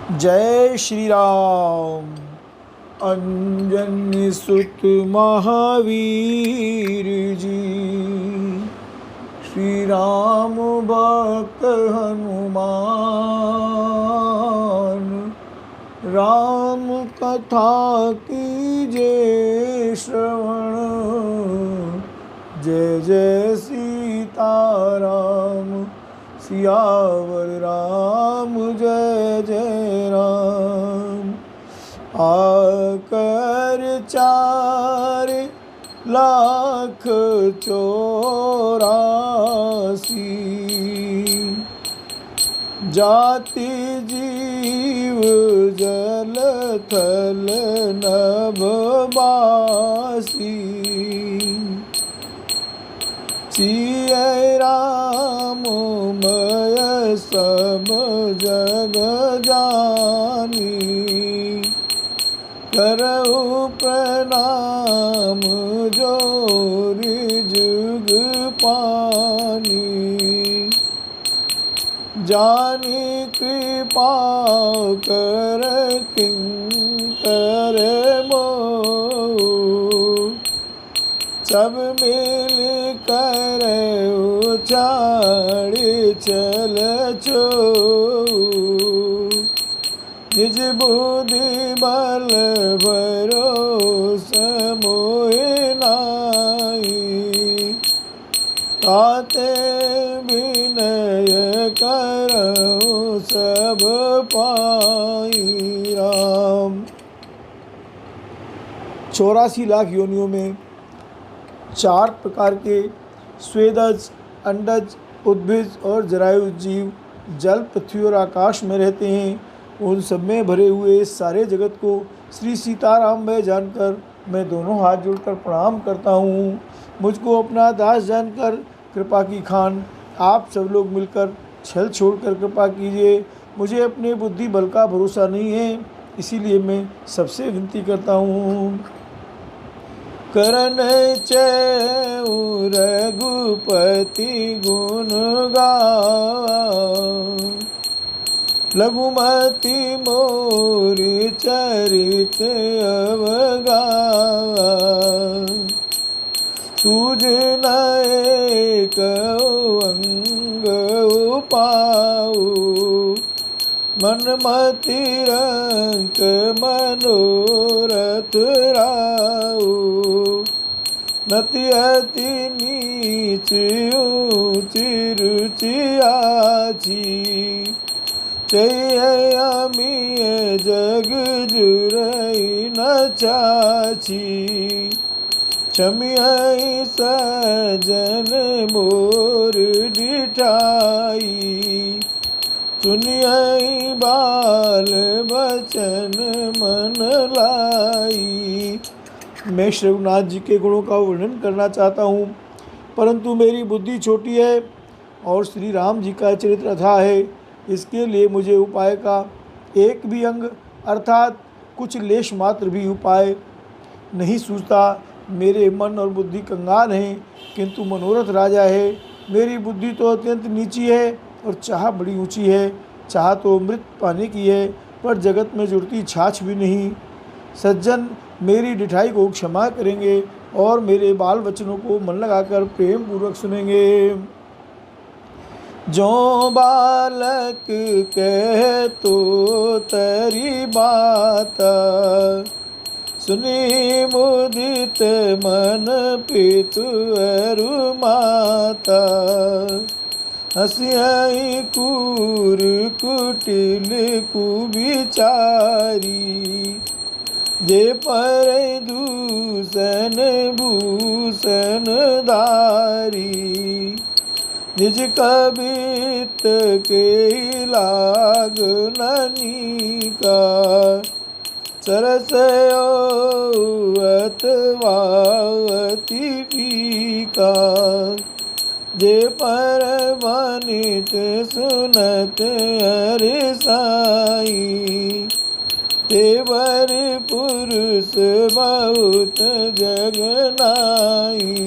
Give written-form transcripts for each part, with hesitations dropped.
जय श्री राम। अंजनी सुत महावीर जी, श्री राम भक्त हनुमान। राम कथा कीजे श्रवण, जय जय सीताराम। सियावर राम जय जय राम। आकर 4,84,000 जाति जीव जल थल नभ बासी। सिय राममय सब जग जानी, करहु प्रणाम जोरि जुग पानी। जानी कृपा कर किंकर मोह, सब मिल कर उचारे चल चो। निज बुद्धि बल भरोसा मोहि नाहि, ताते विनय करहु सब पाई। राम। 84 लाख योनियों में 4 प्रकार के स्वेदज, अंडज, उद्भिज और जरायुज जीव जल, पृथ्वी और आकाश में रहते हैं। उन सब में भरे हुए इस सारे जगत को श्री सीताराम में जानकर मैं दोनों हाथ जोड़कर प्रणाम करता हूँ। मुझको अपना दास जानकर कृपा की खान आप सब लोग मिलकर छल छोड़कर कृपा कीजिए। मुझे अपने बुद्धि बल का भरोसा नहीं है, इसीलिए मैं सबसे विनती करता हूँ। करन चेउ रघुपति गुण गावा, लघुमति मोरि चरित अवगावा। सूझन एक अंग उपाऊ, मन मति रंक मनोरथ राऊ। नति अति नीच ऊँच रुचि आची, चय अमीय जग जुरई न चाची। क्षमियै सजन मोर डिठाई, सुनियै बाल बचन मन लाई। मैं श्री रघुनाथ जी के गुणों का वर्णन करना चाहता हूँ, परंतु मेरी बुद्धि छोटी है और श्री राम जी का चरित्र अथाह है। इसके लिए मुझे उपाय का एक भी अंग अर्थात कुछ लेश मात्र भी उपाय नहीं सूझता। मेरे मन और बुद्धि कंगाल हैं, किंतु मनोरथ राजा है। मेरी बुद्धि तो अत्यंत नीची है और चाह बड़ी ऊंची है। चाह तो अमृत पाने की है, पर जगत में जुड़ती छाछ भी नहीं। सज्जन मेरी डिठाई को क्षमा करेंगे और मेरे बाल वचनों को मन लगाकर प्रेम पूर्वक सुनेंगे। जो बालक कह तो तेरी बात, सुनी मुदित मन पितु अरु माता। हसियाई कूर कुटिल कुविचारी, जे पर दूषण भूषण धारी। निज कबित के लाग ननिका, सरस अथवाति फीका। जे पर वनित सुनत हरि साई, तेवर पुरुष बहुत जग नाई।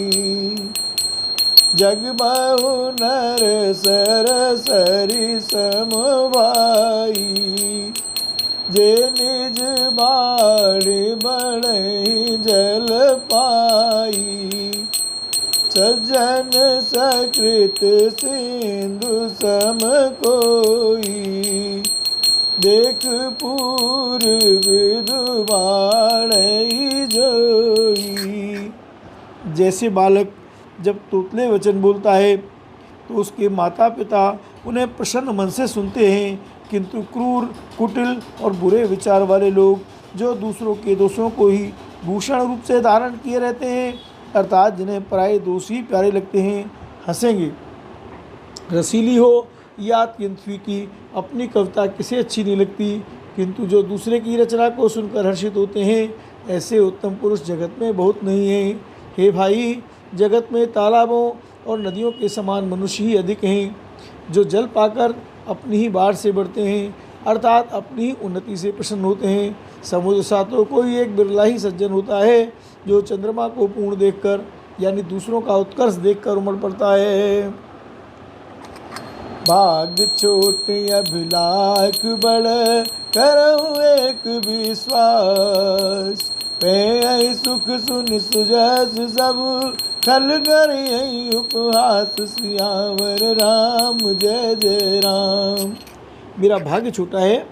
जग बहु नर सर सरि समवाई, जे निज बाड़ी बढ़ई जल पाई। सज्जन सकृत सिंधु सम कोई। देख पूर्व दुबाड़ई जोई। जैसे बालक जब तोतले वचन बोलता है तो उसके माता पिता उन्हें प्रसन्न मन से सुनते हैं, किंतु क्रूर, कुटिल और बुरे विचार वाले लोग जो दूसरों के दोषों को ही भूषण रूप से धारण किए रहते हैं, अर्थात जिन्हें पराये दोष ही प्यारे लगते हैं, हंसेंगे। रसीली हो या अत्यंत फीकी, अपनी कविता किसे अच्छी नहीं लगती, किंतु जो दूसरे की रचना को सुनकर हर्षित होते हैं, ऐसे उत्तम पुरुष जगत में बहुत नहीं हैं। हे भाई, जगत में तालाबों और नदियों के समान मनुष्य ही अधिक हैं, जो जल पाकर अपनी ही बाढ़ से बढ़ते हैं, अर्थात अपनी ही उन्नति से प्रसन्न होते हैं। समुद्र सा तो कोई एक बिरला ही सज्जन होता है, जो चंद्रमा को पूर्ण देखकर यानी दूसरों का उत्कर्ष देखकर उमड़ पड़ता है। भाग छोट अभिलाख बड़ करहु एक विश्वास। पे सुख सुन सुजस सब खल कर उपहास। सियावर राम जय जय राम। मेरा भाग्य छोटा है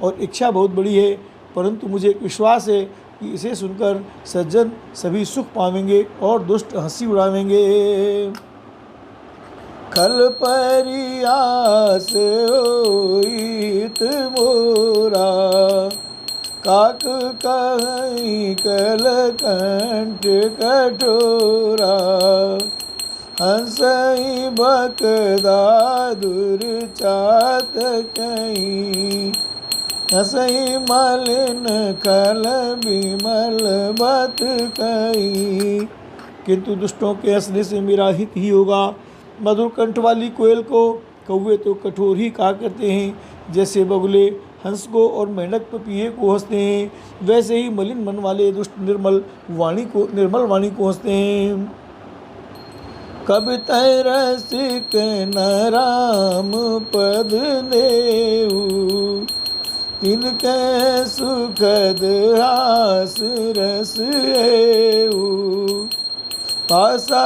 और इच्छा बहुत बड़ी है, परंतु मुझे एक विश्वास है कि इसे सुनकर सज्जन सभी सुख पावेंगे और दुष्ट हंसी उड़ावेंगे। खल परियास होइत मोरा। काक कहीं कल कंठ कठोरा। हंसई बकदा दुर्चात कहीं। हंसई मलिन खल विमल बत कहीं। किंतु दुष्टों के हंसने से मेरा हित ही होगा। मधुर कंठ वाली कोयल को कौवे तो कठोर ही कहा करते हैं, जैसे बगुले हंस को और मेंढक पपीहे को हंसते हैं, वैसे ही मलिन मन वाले दुष्ट निर्मल वाणी को हंसते हैं। कब तय रसिक न राम पद देऊ। तिनके सुखद हास रस एऊ। पासा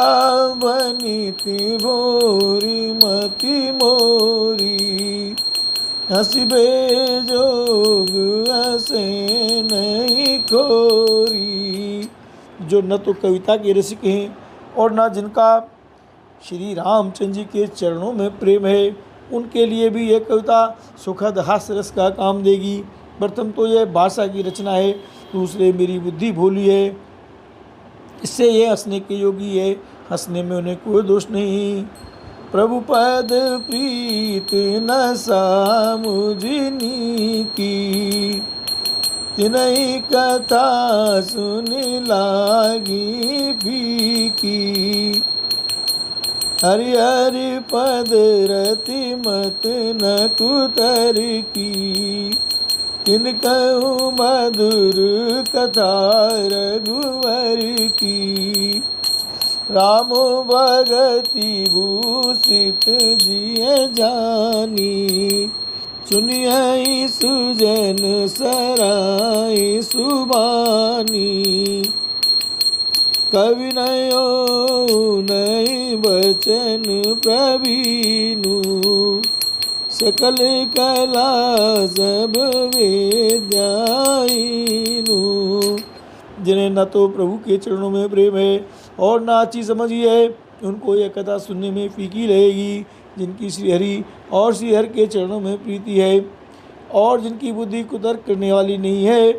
बनीति भोरी मति मोरी। हंसिबे जोग हंसे नहीं खोरी। जो न तो कविता के रसिक हैं और न जिनका श्री रामचंद्र जी के चरणों में प्रेम है, उनके लिए भी यह कविता सुखद हास्य रस का काम देगी। प्रथम तो यह भाषा की रचना है, दूसरे मेरी बुद्धि भोली है, इससे यह हंसने के योगी है। हंसने में उन्हें कोई दोष नहीं। प्रभु पद प्रीत न सामुझनी की। तिनहि कथा सुन लागी फीकी। हरि हरि पद रति मत न कुतर की। तिनकहु मधुर कथा रघुवर की। रामो भगति भूषित जिय जानी। चुनिय सुजन सराय सुबानी। कवि नयो नई वचन प्रवीणु। सकल कला सब वेद्यायिनु। जिन्हें न तो प्रभु के चरणों में प्रेम है और न अच्छी समझ ही है, उनको यह कथा सुनने में फीकी रहेगी। जिनकी श्रीहरि और श्रीहर के चरणों में प्रीति है और जिनकी बुद्धि कुतर्क करने वाली नहीं है,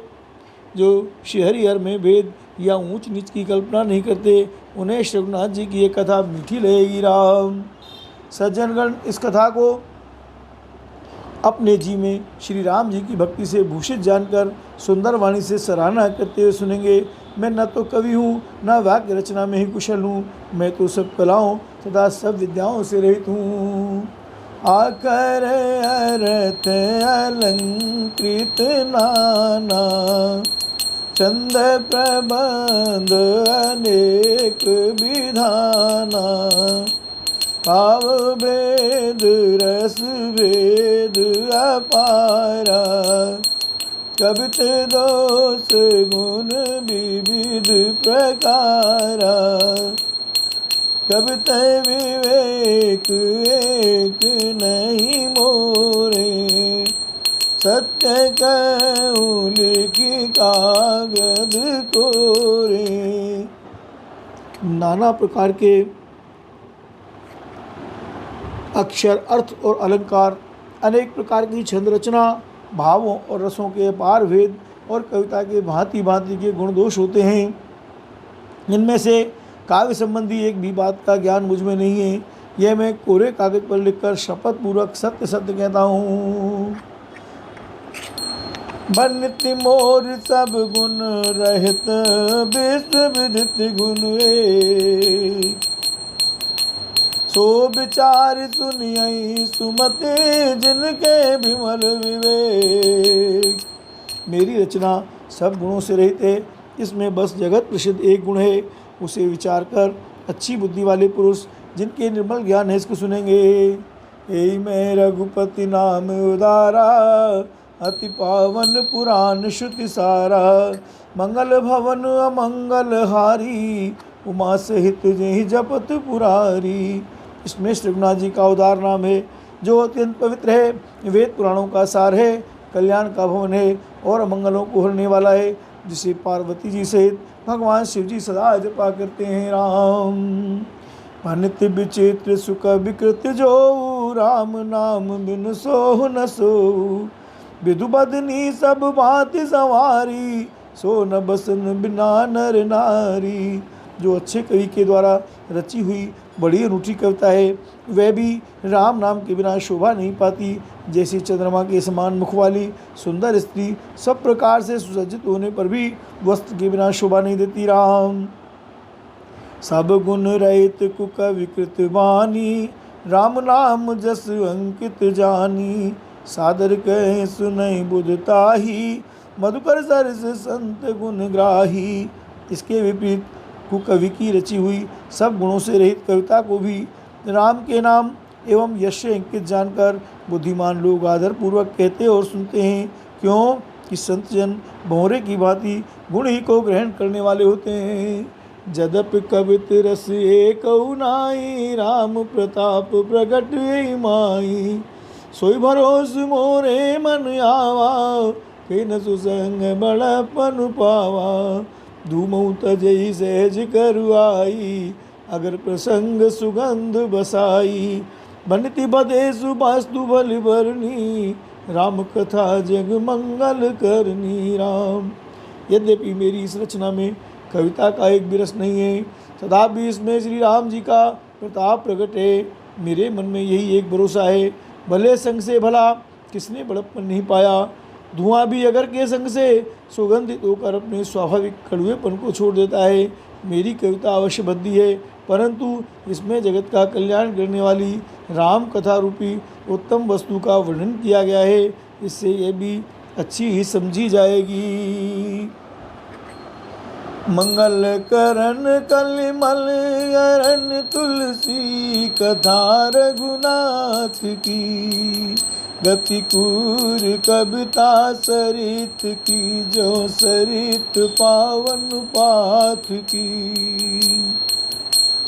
जो श्रीहरिहर में भेद या ऊंच नीच की कल्पना नहीं करते, उन्हें श्री रघुनाथ जी की यह कथा मीठी लगेगी। राम सज्जनगण इस कथा को अपने जी में श्री राम जी की भक्ति से भूषित जानकर सुंदर वाणी से सराहना करते हुए सुनेंगे। मैं न तो कवि हूँ, न वाक्य रचना में ही कुशल हूँ, मैं तो सब कलाओं तथा सब विद्याओं से रहित हूँ। आकर अर्थ अलंकृत नाना। चंद प्रबंध अनेक विधाना। भाव भेद रस भेद अपारा। कबित दोष गुण विविध प्रकारा, कबित विवेक एक नहीं मोरे, सत्य कहूँ लिखी कागद कोरे। नाना प्रकार के अक्षर, अर्थ और अलंकार, अनेक प्रकार की छंद रचना, भावों और रसों के अपार भेद और कविता के भांति भांति के गुण दोष होते हैं। इनमें से काव्य संबंधी एक भी बात का ज्ञान मुझ में नहीं है। यह मैं कोरे कागज पर लिखकर शपथ पूर्वक सत्य सत्य कहता हूँ। बनित मोर सब गुण रहित विश्व विदित गुण रे, सो विचार सुनियई सुमते जिनके विमल विवेक। मेरी रचना सब गुणों से रहित है, इसमें बस जगत प्रसिद्ध एक गुण है, उसे विचार कर अच्छी बुद्धि वाले पुरुष जिनके निर्मल ज्ञान है इसको सुनेंगे। यही मैं रघुपति नाम उदारा, अति पावन पुराण श्रुति सारा, मंगल भवन अमंगल हारी, उमा सहित जहि जपत पुरारी। इसमें श्री रघुनाथ जी का उदार नाम है जो अत्यंत पवित्र है, वेद पुराणों का सार है, कल्याण का भवन है और अमंगलों को हरने वाला है, जिसे पार्वती जी सहित भगवान शिव जी सदा जपा करते हैं। राम अनित्य विचित्र सुख विकृत जो, राम नाम बिन सोह न सोऊ, विदु बदनी सब भांति सवारी, सो न बसन बिना नर नारी। जो अच्छे कवि के द्वारा रची हुई बड़ी अनूठी कविता है, वह भी राम नाम के बिना शोभा नहीं पाती। जैसे चंद्रमा के समान मुख वाली सुंदर स्त्री सब प्रकार से सुसज्जित होने पर भी वस्त्र के बिना शोभा नहीं देती। राम सब गुण रहित कुक विकृत वाणी, राम नाम जस अंकित जानी, सादर कहे सुनई बुधताही, मधुकर सरस संत गुण ग्राही। इसके विपरीत कुकवि की रची हुई सब गुणों से रहित कविता को भी राम के नाम एवं यश से अंकित जानकर बुद्धिमान लोग आदर पूर्वक कहते और सुनते हैं। क्यों कि संत जन भौरे की भांति गुण ही को ग्रहण करने वाले होते हैं। जदप कवित रस एक नाई, राम प्रताप प्रगट माई, सोई भरोस मोरे मन आवा, के न सुसंग बड़पन पावा, धूमऊ तजई सहज करुआई, अगर प्रसंग सुगंध बसाई, बनिति बदे सुबास्तु बल बरनी, राम कथा जग मंगल करनी। राम यद्यपि मेरी इस रचना में कविता का एक भी रस नहीं है, तथापि इसमें श्री राम जी का प्रताप प्रकट है। मेरे मन में यही एक भरोसा है, भले संग से भला किसने बड़प्पन नहीं पाया। धुआं भी अगर के संग से सुगंधित होकर अपने स्वाभाविक कड़वेपन को छोड़ देता है। मेरी कविता अवश्य बद्दी है, परंतु इसमें जगत का कल्याण करने वाली राम कथा रूपी उत्तम वस्तु का वर्णन किया गया है, इससे यह भी अच्छी ही समझी जाएगी। मंगल करण कलिमल अरन तुलसी, कथा रघुनाथ की, गति कूर कविता सरित की, जो सरित पावन पाथ की।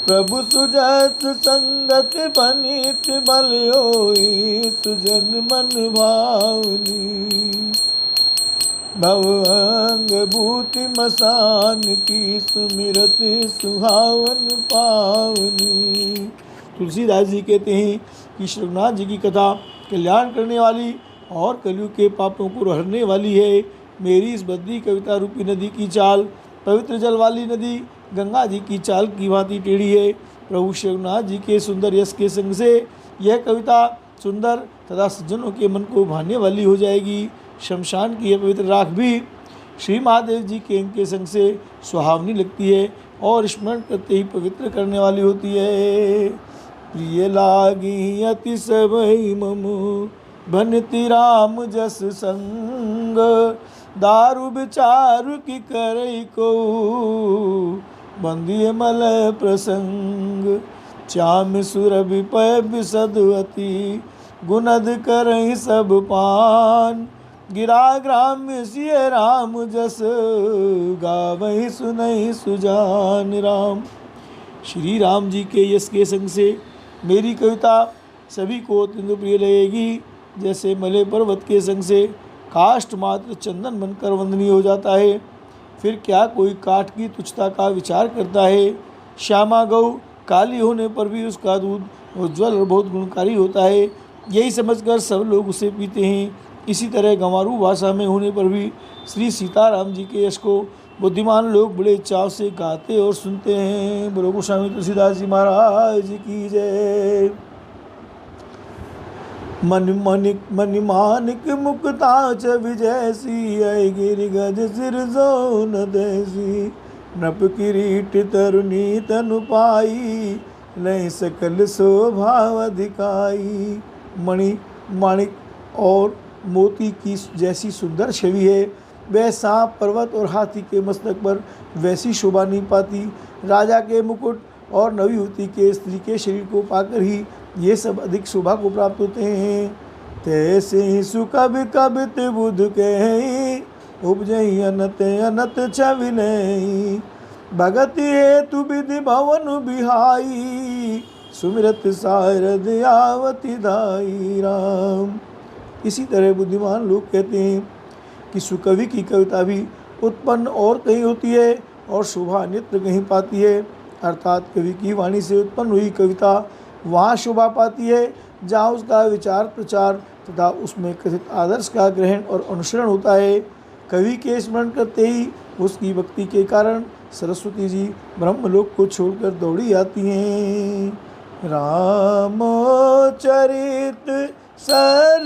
प्रभु सुजत संगत बनित बल होई, सुजन मन भावनी, भवंग भूति मसान की, सुमिरत सुहावन पावनी। तुलसीदास जी कहते हैं कि श्री रघुनाथ जी की कथा कल्याण करने वाली और कलयुग के पापों को हरने वाली है। मेरी इस बद्दी कविता रूपी नदी की चाल पवित्र जल वाली नदी गंगा जी की चाल की भांति टेढ़ी है। प्रभु श्री रघुनाथ जी के सुंदर यश के संग से यह कविता सुंदर तथा सज्जनों के मन को भाने वाली हो जाएगी। शमशान की यह पवित्र राख भी श्री महादेव जी के अंक के संग से सुहावनी लगती है और स्मरण करते ही पवित्र करने वाली होती है। प्रिय लागी अति सबई ममु, बनती राम जस संग, दारु विचारु की करई को, बंदिय मल प्रसंग, चाम सुरभि पय विसदवती, गुनद करई सब पान, गिरा ग्राम्य सिय राम जस, गावहि सुनहि सुजान राम। श्री राम जी के यश के संग से मेरी कविता सभी को अत्यंत प्रिय लगेगी। जैसे मलय पर्वत के संग से काष्ठ मात्र चंदन बनकर वंदनीय हो जाता है, फिर क्या कोई काठ की तुच्छता का विचार करता है। श्यामा गौ काली होने पर भी उसका दूध उज्ज्वल और बहुत गुणकारी होता है, यही समझकर सब लोग उसे पीते हैं। इसी तरह गंवारू भाषा में होने पर भी श्री सीताराम जी के यश को बुद्धिमान लोग बड़े चाव से गाते और सुनते हैं। बोलो गोस्वामी तुलसीदास जी महाराज की जय। मनि मानिक मुक्ता च विजयसी, अय गिरि गज सिर जो न दैसी। नृप किरीट तरुणी तनु पाई, नहीं सकल शोभाव अधिकाई। मणि माणिक और मोती की जैसी सुंदर छवि है, वह सांप पर्वत और हाथी के मस्तक पर वैसी शोभा नहीं पाती। राजा के मुकुट और नवयुवती के स्त्री के शरीर को पाकर ही ये सब अधिक शोभा को प्राप्त होते हैं। तैसे ही सुकब कबित बुध कही, उपजई अनत अनत छवि नहीं। भगत हेतु विधि भवन बिहाई, सुमिरत सारद आवति दाई राम। इसी तरह बुद्धिमान लोग कहते हैं कि सुकवि की कविता भी उत्पन्न और कहीं होती है और शोभा अन्यत्र कहीं पाती है। अर्थात कवि की वाणी से उत्पन्न हुई कविता वहाँ शोभा पाती है जहाँ उसका विचार प्रचार तथा उसमें कथित आदर्श का ग्रहण और अनुसरण होता है। कवि के स्मरण करते ही उसकी भक्ति के कारण सरस्वती जी ब्रह्मलोक को छोड़कर दौड़ी आती हैं। रामचरित सर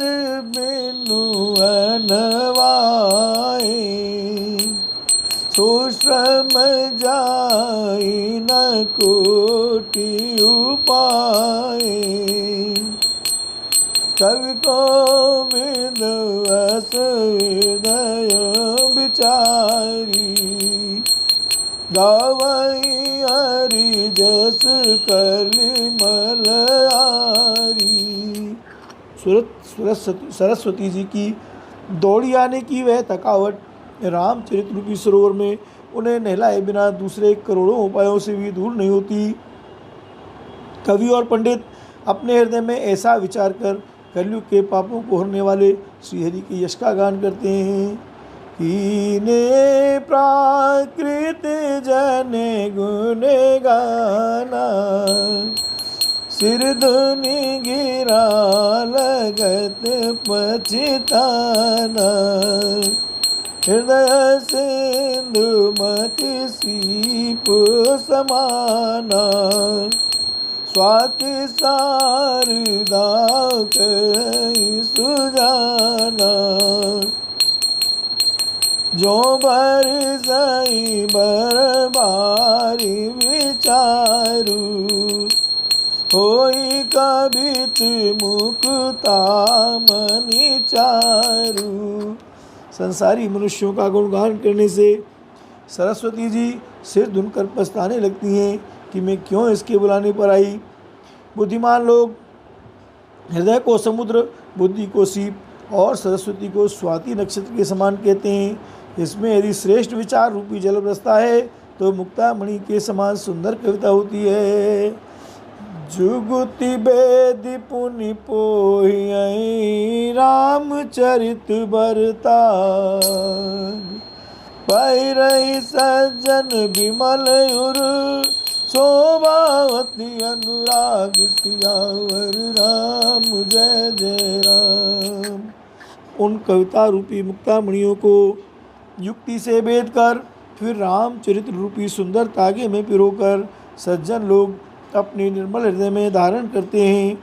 बिनु अनवाए, सुश्रम जाई न कोटि उपाय। कवि गोविंद अस हृदय विचारी, गावई हरि जस कलिमल आरी। सरस्वती जी की दौड़ी आने की वह थकावट रामचरित रूपी सरोवर में उन्हें नहलाए बिना दूसरे करोड़ों उपायों से भी दूर नहीं होती। कवि और पंडित अपने हृदय में ऐसा विचार कर कलयुग के पापों को हरने वाले श्रीहरि के यश का गान करते हैं। कीने प्राकृत जने गुण गाना, सिर धुनि गिरा लगत पछताना। हृदय सिंधु मति सीप समाना, स्वाति शारदा कहीं सुजाना। जो बरसई बरबारी विचारू, होई कबित मुक्ता मनि चारू। संसारी मनुष्यों का गुणगान करने से सरस्वती जी सिर धुनकर पछताने लगती हैं कि मैं क्यों इसके बुलाने पर आई। बुद्धिमान लोग हृदय को समुद्र, बुद्धि को सीप और सरस्वती को स्वाति नक्षत्र के समान कहते हैं। इसमें यदि श्रेष्ठ विचार रूपी जल बरसता है तो मुक्तामणि के समान सुंदर कविता होती है। जुगुति बेदि पुनि पोहि, रामचरित बरता। पैरहि सज्जन विमल उर, शोभावती अनुराग सियावर राम जय जय राम। उन कविता रूपी मुक्तामणियों को युक्ति से भेद कर फिर रामचरित रूपी सुंदर तागे में पिरोकर सज्जन लोग अपने निर्मल हृदय में धारण करते हैं,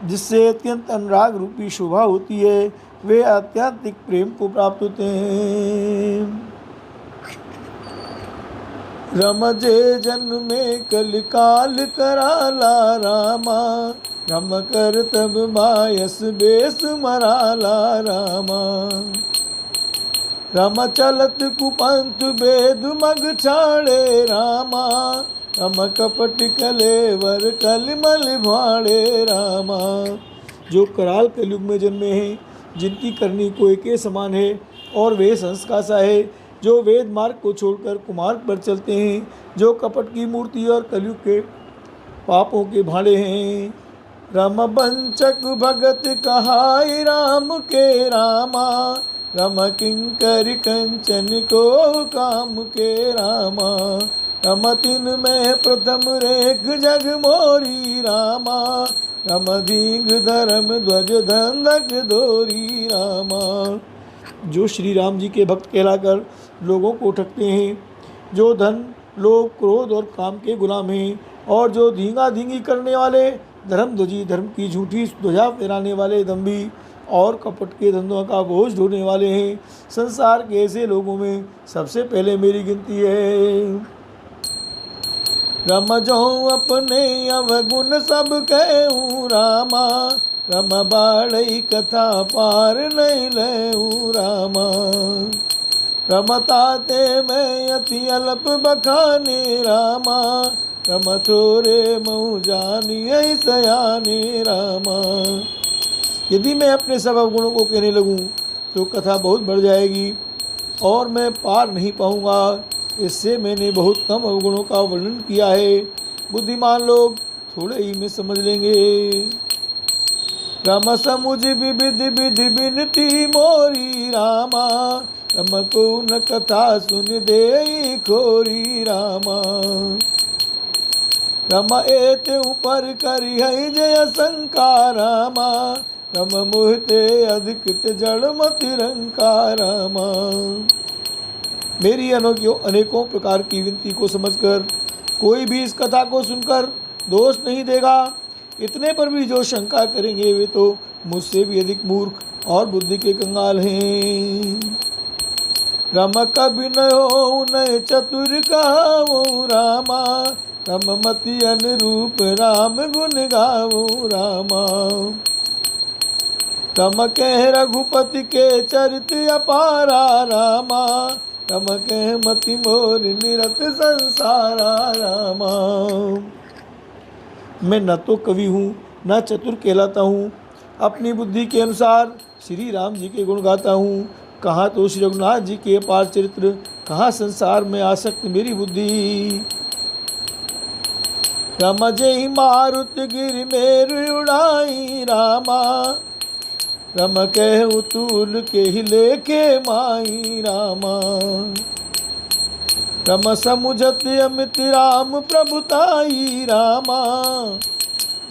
जिससे अत्यंत अनुराग रूपी शोभा होती है। वे आत्यांतिक प्रेम को प्राप्त होते हैं। रमजे जन्मे कल काल कराला रामा, रम कर तब मायस बेस मराला रामा। रम चलत कुपंथ बेद मग छाड़े रामा, रम कपट कलेवर कलिमल भाड़े रामा। जो कराल कलयुग में जन्मे हैं जिनकी करनी कोई के समान है और वे संस्कासा है जो वेद मार्ग को छोड़कर कुमार्ग पर चलते हैं, जो कपट की मूर्ति और कलयुग के पापों के भाड़े हैं। रम बंचक भगत कहाई राम के रामा, रम किंकर कंचन को काम के रामा। रम तिन में प्रथम रेख जग मोरी रामा, रम दीघ धर्म ध्वज धंधक दोरी रामा। जो श्री राम जी के भक्त कहलाकर लोगों को ठगते हैं, जो धन लोभ क्रोध और काम के गुलाम हैं, और जो धींगा धींगी करने वाले, धर्म ध्वजी धर्म की झूठी ध्वजा फहराने वाले दम्भी और कपट के धंधों का बोझ ढोने वाले हैं, संसार के ऐसे लोगों में सबसे पहले मेरी गिनती है। रम जो अपने अवगुण सब कहूँ रामा, रम बाड़ई कथा पार नहीं लहूँ रामा। रमताते मैं अति अल्प बखाने रामा, रम थोरे मऊ जानी सयाने रामा। यदि मैं अपने सब अवगुणों को कहने लगूं तो कथा बहुत बढ़ जाएगी और मैं पार नहीं पाऊंगा। इससे मैंने बहुत कम अवगुणों का वर्णन किया है, बुद्धिमान लोग थोड़े ही में समझ लेंगे। रम समुझ विविध विधि बिनती मोरी रामा, रम को न कथा सुन दे खोरी रामा। रम एते ऊपर करी है जय शंका रामा, रम मोहते अधिकृत जड़ मति रंका रामा। मेरी अनेकों प्रकार की विनती को समझकर कोई भी इस कथा को सुनकर दोष नहीं देगा। इतने पर भी जो शंका करेंगे वे तो मुझसे भी अधिक मूर्ख और बुद्धि के कंगाल हैं। रम कभी न हो नय चतुर कहावो रामा, रम मति अनुरूप राम गुण गावो रामा। रम कह रघुपति के चरित अपारा रामा, रम कह मति मोर निरत संसारा रामा। मैं न तो कवि हूँ न चतुर कहलाता हूँ, अपनी बुद्धि के अनुसार श्री राम जी के गुण गाता हूँ। कहाँ तो श्री रघुनाथ जी के अपार चरित्र, कहाँ संसार में आसक्त मेरी बुद्धि। रम जय मारुत गिर मेर उड़ाई रामा, रम कह उतूल के ही लेके माई रामा। रम समुझत अमित राम प्रभुताई रामा,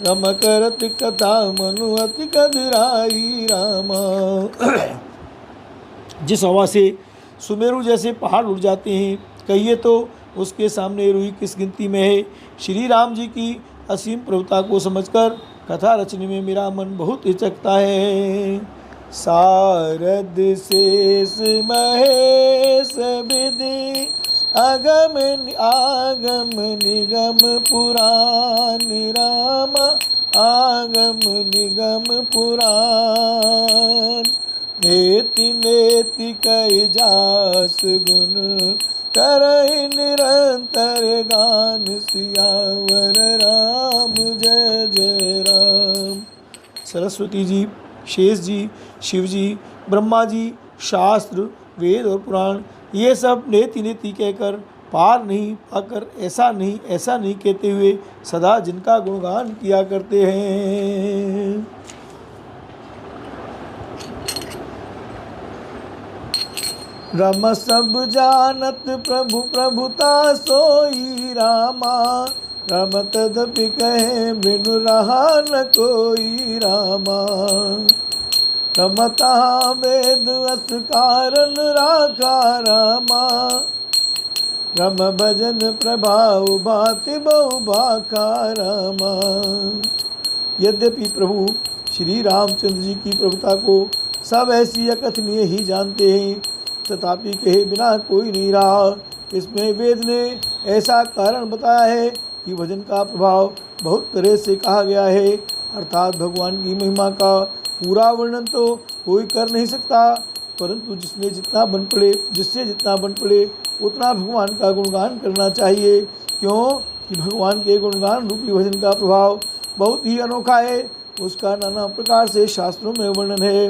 रम करत कथा मनु अति कदराई रामा। जिस हवा से सुमेरु जैसे पहाड़ उड़ जाते हैं, कहिए तो उसके सामने रुई किस गिनती में है। श्री राम जी की असीम प्रभुता को समझकर कथा रचने में मेरा मन बहुत हिचकता है। सारद शेष महेश विधि आगम निगम पुराण रामा, आगम निगम पुराण। नेति नेति कई जास गुण करहि निरंतर गान, सियावर राम जय जय राम। सरस्वती जी, शेष जी, शिव जी, ब्रह्मा जी, शास्त्र, वेद और पुराण ये सब नेति नेति कहकर पार नहीं पाकर ऐसा नहीं कहते हुए सदा जिनका गुणगान किया करते हैं। रम सब जानत प्रभु प्रभुता सोई रामा, रम तदपि कहे बिनु रहा न कोई रामा। रमता वेद अस कारण राखा रामा, रम भजन प्रभाव भाति बहु भाखा रामा। यद्यपि प्रभु श्री रामचंद्र जी की प्रभुता को सब ऐसी अकथनीय ही जानते हैं, तथापि कहे बिना कोई नहीं रहा। इसमें वेद ने ऐसा कारण बताया है कि भजन का प्रभाव बहुत तरह से कहा गया है, अर्थात भगवान की महिमा का पूरा वर्णन तो कोई कर नहीं सकता, परंतु जिससे जितना बन पड़े उतना भगवान का गुणगान करना चाहिए। क्यों कि भगवान के गुणगान रूपी भजन का प्रभाव बहुत ही अनोखा है। उसका नाना प्रकार से शास्त्रों में वर्णन है।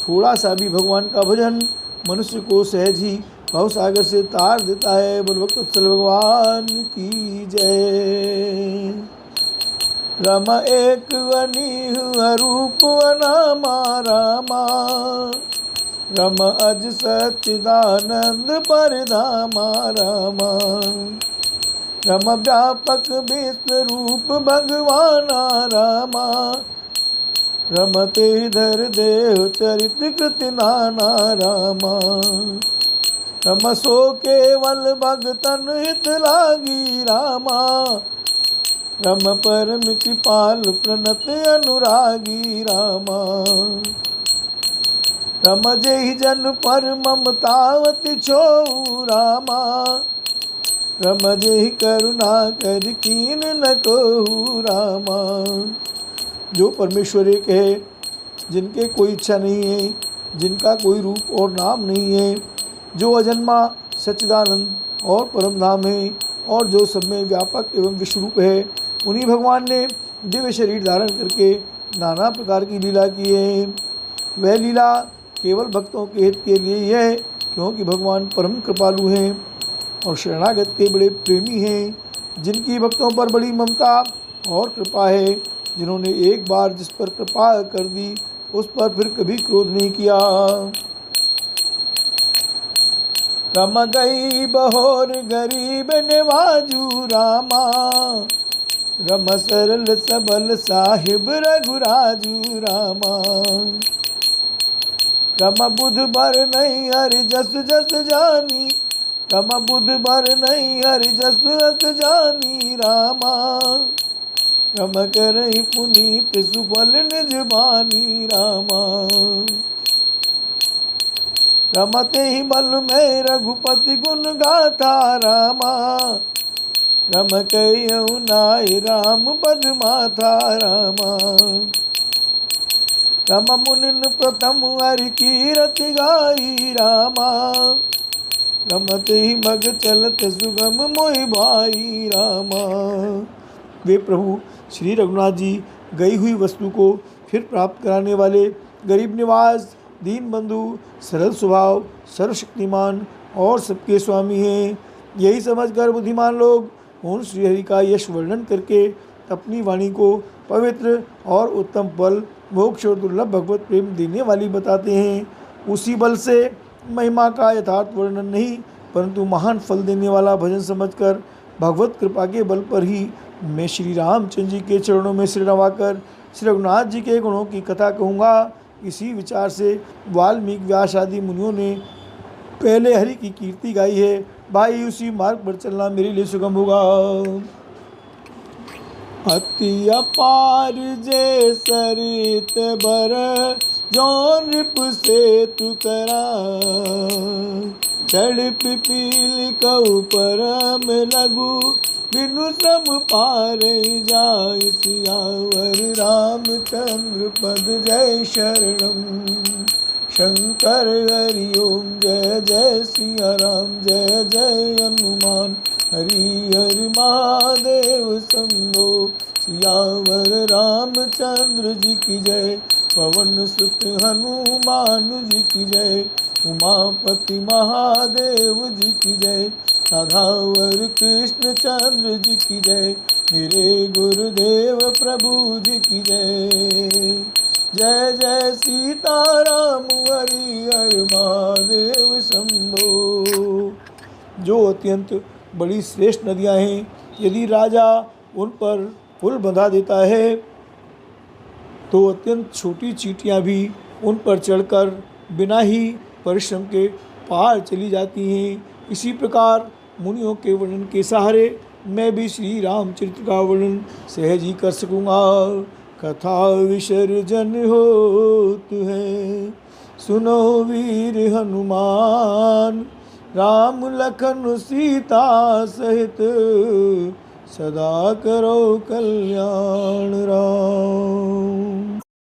थोड़ा सा भी भगवान का भजन मनुष्य को सहज ही भव सागर से तार देता है। बलवत्सल भगवान की जय। रमा एक अनीह रूप अनामा रामा, रम अज सच्चिदानंद परधामा रामा। रम व्यापक विश्व रूप भगवाना रामा, रमते धर देह चरित कृति नाना रामा। रम सो केवल भगतन हित लागी रामा, रम परम कृपाल प्रणत अनुरागी रामा। रम जेहि जन पर ममतावति छो रामा, रम जेहि करुणा कर कीन न कहू रामा। जो परमेश्वर एक है, जिनके कोई इच्छा नहीं है, जिनका कोई रूप और नाम नहीं है, जो अजन्मा सच्चिदानंद और परम धाम है, और जो सब में व्यापक एवं विश्वरूप है, उन्हीं भगवान ने दिव्य शरीर धारण करके नाना प्रकार की लीला की है। वह लीला केवल भक्तों के हित के लिए ही है, क्योंकि भगवान परम कृपालु हैं और शरणागत के बड़े प्रेमी हैं, जिनकी भक्तों पर बड़ी ममता और कृपा है, जिन्होंने एक बार जिस पर कृपा कर दी उस पर फिर कभी क्रोध नहीं किया। रम गई बहोर गरीब निवाजू रामा, रम सरल सबल साहिब रघुराजू रामा। रम बुध बर नहीं हरि जस जस जानी, रम बुध बर नहीं हरि जस जस जानी रामा। रम करहि पुनीत सुफल निज बानी रामा। रमते ही बल में रघुपति गुण गाथा रामा, रम कहियौ नाहि राम पद माथा रामा। रम मुनिन प्रथम हरि कीरति गाई रामा, रमते ही मग चलत सुगम मोहि भाई रामा। वे प्रभु श्री रघुनाथ जी गई हुई वस्तु को फिर प्राप्त कराने वाले, गरीब निवास, दीन बंधु, सरल स्वभाव, सर्वशक्तिमान और सबके स्वामी हैं। यही समझकर बुद्धिमान लोग उन श्रीहरि का यश वर्णन करके अपनी वाणी को पवित्र और उत्तम फल, मोक्ष और दुर्लभ भगवत प्रेम देने वाली बताते हैं। उसी बल से महिमा का यथार्थ वर्णन नहीं, परंतु महान फल देने वाला भजन समझकर भगवत कृपा के बल पर ही मैं श्री रामचंद्र जी के चरणों में सिर नवाकर श्री रघुनाथ जी के गुणों की कथा कहूँगा। इसी विचार से वाल्मीकि व्यास आदि मुनियों ने पहले हरि की कीर्ति गाई है। भाई उसी मार्ग पर चलना मेरे लिए सुगम होगा। अति अपार जे सरित बर, जौन रिप से तु करा। चढ़ पिपील कऊ परम लघु, बिनु श्रम पार जाय सियावर। रामचंद्र पद जय शरणम, शंकर हरि ओम जय जय सिया राम। जय जय हनुमान हरि हरि महादेव शंभो। सियावर रामचंद्र जी की जय, पवन सुत हनुमान जी की जय। उमापति महादेव जी की जय, राधावर कृष्ण चंद्र जी की जय। मेरे गुरुदेव प्रभु जी की जय। जय जय सीताराम हरि हर महादेव शंभो। जो अत्यंत बड़ी श्रेष्ठ नदियाँ हैं, यदि राजा उन पर पुल बंधा देता है तो अत्यंत छोटी चींटियाँ भी उन पर चढ़कर बिना ही परिश्रम के पार चली जाती हैं। इसी प्रकार मुनियों के वर्णन के सहारे मैं भी श्री रामचरित्र का वर्णन सहज ही कर सकूँगा। कथा विसर्जन होत है, सुनो वीर हनुमान। राम लखन सीता सहित, सदा करो कल्याण राम।